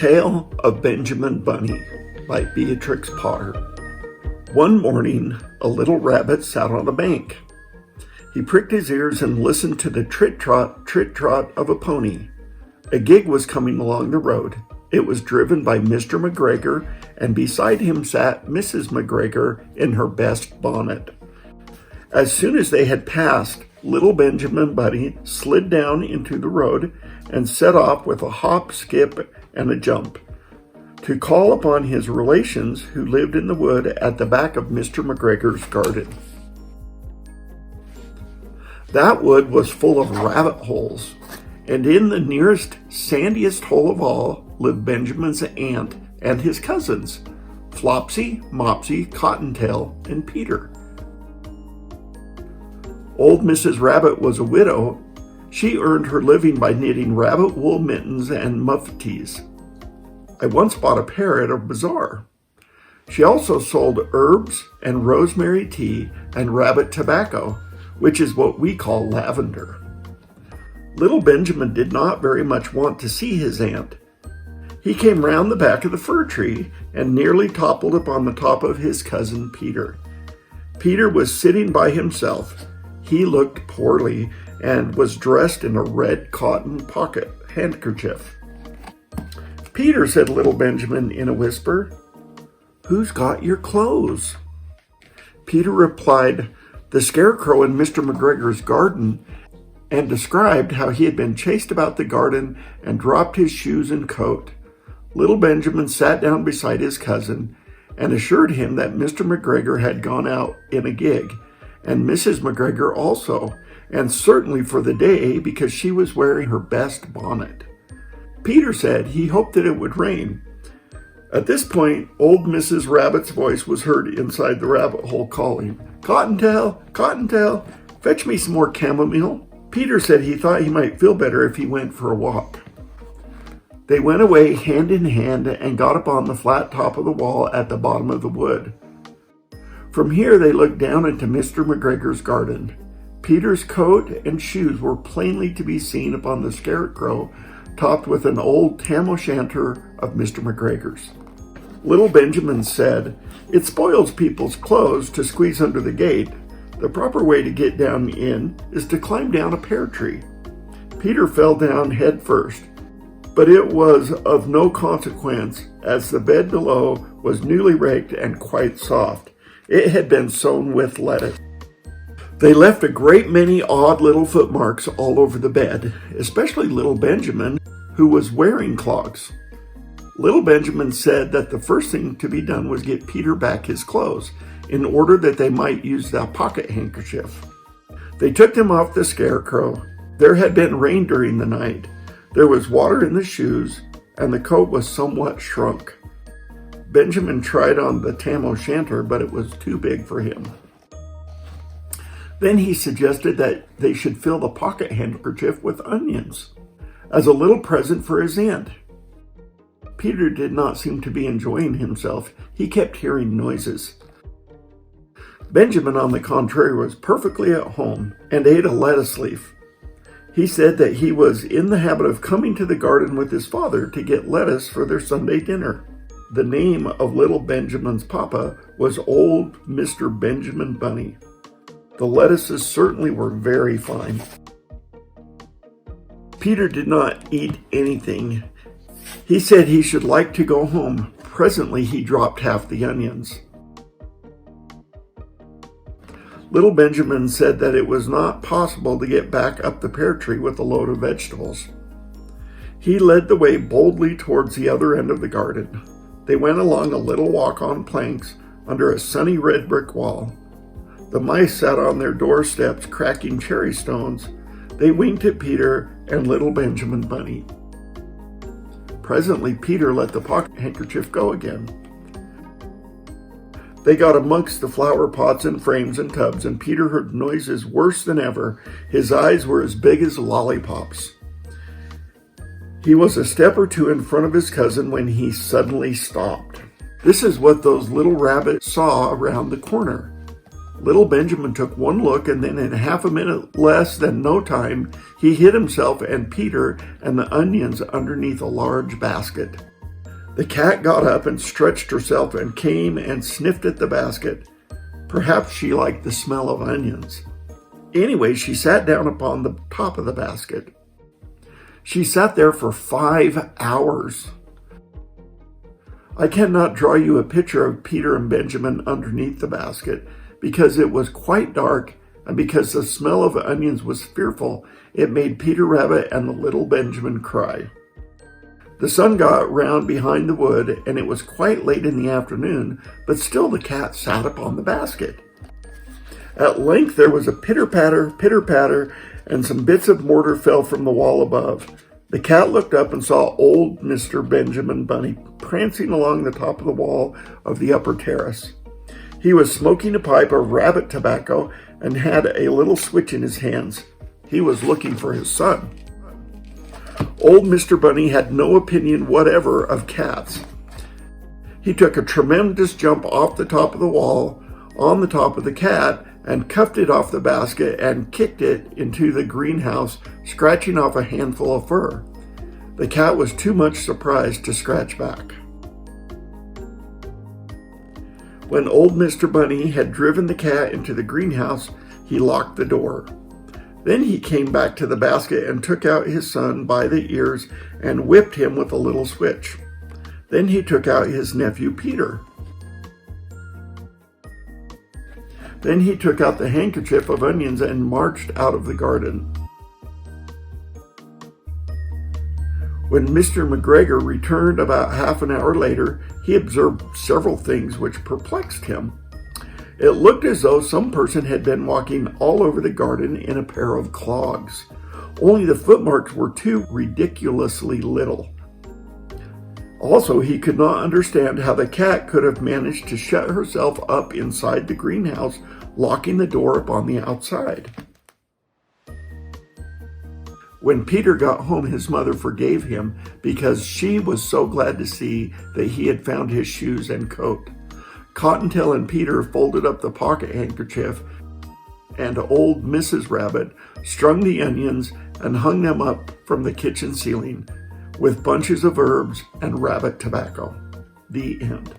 Tale of Benjamin Bunny by Beatrix Potter. One morning, a little rabbit sat on a bank. He pricked his ears and listened to the trit-trot of a pony. A gig was coming along the road. It was driven by Mr. McGregor, and beside him sat Mrs. McGregor in her best bonnet. As soon as they had passed, little Benjamin Bunny slid down into the road and set off with a hop, skip, and a jump to call upon his relations who lived in the wood at the back of Mr. McGregor's garden. That wood was full of rabbit holes, and in the nearest, sandiest hole of all lived Benjamin's aunt and his cousins, Flopsy, Mopsy, Cottontail, and Peter. Old Mrs. Rabbit was a widow. She earned her living by knitting rabbit wool mittens and muffatees. I once bought a pair at a bazaar. She also sold herbs and rosemary tea and rabbit tobacco, which is what we call lavender. Little Benjamin did not very much want to see his aunt. He came round the back of the fir tree and nearly toppled upon the top of his cousin Peter. Peter was sitting by himself. He looked poorly and was dressed in a red cotton pocket handkerchief. "Peter," said little Benjamin in a whisper, "who's got your clothes?" Peter replied, "The scarecrow in Mr. McGregor's garden," and described how he had been chased about the garden and dropped his shoes and coat. Little Benjamin sat down beside his cousin and assured him that Mr. McGregor had gone out in a gig, and Mrs. McGregor also, and certainly for the day because she was wearing her best bonnet. Peter said he hoped that it would rain. At this point, old Mrs. Rabbit's voice was heard inside the rabbit hole calling, "Cottontail, Cottontail, fetch me some more chamomile." Peter said he thought he might feel better if he went for a walk. They went away hand in hand and got up on the flat top of the wall at the bottom of the wood. From here they looked down into Mr. McGregor's garden. Peter's coat and shoes were plainly to be seen upon the scarecrow, topped with an old tam-o'-shanter of Mr. McGregor's. Little Benjamin said, "It spoils people's clothes to squeeze under the gate. The proper way to get down in is to climb down a pear tree." Peter fell down head first, but it was of no consequence as the bed below was newly raked and quite soft. It had been sown with lettuce. They left a great many odd little footmarks all over the bed, especially little Benjamin, who was wearing clogs. Little Benjamin said that the first thing to be done was get Peter back his clothes, in order that they might use the pocket handkerchief. They took him off the scarecrow. There had been rain during the night. There was water in the shoes, and the coat was somewhat shrunk. Benjamin tried on the tam-o'-shanter, but it was too big for him. Then he suggested that they should fill the pocket handkerchief with onions as a little present for his aunt. Peter did not seem to be enjoying himself. He kept hearing noises. Benjamin, on the contrary, was perfectly at home and ate a lettuce leaf. He said that he was in the habit of coming to the garden with his father to get lettuce for their Sunday dinner. The name of little Benjamin's papa was old Mr. Benjamin Bunny. The lettuces certainly were very fine. Peter did not eat anything. He said he should like to go home. Presently he dropped half the onions. Little Benjamin said that it was not possible to get back up the pear tree with a load of vegetables. He led the way boldly towards the other end of the garden. They went along a little walk on planks under a sunny red brick wall. The mice sat on their doorsteps cracking cherry stones. They winked at Peter and little Benjamin Bunny. Presently, Peter let the pocket handkerchief go again. They got amongst the flower pots and frames and tubs, and Peter heard noises worse than ever. His eyes were as big as lollipops. He was a step or two in front of his cousin when he suddenly stopped. This is what those little rabbits saw around the corner. Little Benjamin took one look, and then in half a minute less than no time, he hid himself and Peter and the onions underneath a large basket. The cat got up and stretched herself and came and sniffed at the basket. Perhaps she liked the smell of onions. Anyway, she sat down upon the top of the basket. She sat there for 5 hours. I cannot draw you a picture of Peter and Benjamin underneath the basket because it was quite dark, and because the smell of onions was fearful, it made Peter Rabbit and the little Benjamin cry. The sun got round behind the wood, and it was quite late in the afternoon, but still the cat sat upon the basket. At length there was a pitter-patter, and some bits of mortar fell from the wall above. The cat looked up and saw old Mr. Benjamin Bunny prancing along the top of the wall of the upper terrace. He was smoking a pipe of rabbit tobacco and had a little switch in his hands. He was looking for his son. Old Mr. Bunny had no opinion whatever of cats. He took a tremendous jump off the top of the wall, on the top of the cat, and cuffed it off the basket and kicked it into the greenhouse, scratching off a handful of fur. The cat was too much surprised to scratch back. When old Mr. Bunny had driven the cat into the greenhouse, he locked the door. Then he came back to the basket and took out his son by the ears and whipped him with a little switch. Then he took out his nephew Peter. Then he took out the handkerchief of onions and marched out of the garden. When Mr. McGregor returned about half an hour later, he observed several things which perplexed him. It looked as though some person had been walking all over the garden in a pair of clogs, only the footmarks were too ridiculously little. Also, he could not understand how the cat could have managed to shut herself up inside the greenhouse, locking the door upon the outside. When Peter got home, his mother forgave him because she was so glad to see that he had found his shoes and coat. Cottontail and Peter folded up the pocket handkerchief, and old Mrs. Rabbit strung the onions and hung them up from the kitchen ceiling with bunches of herbs and rabbit tobacco. The end.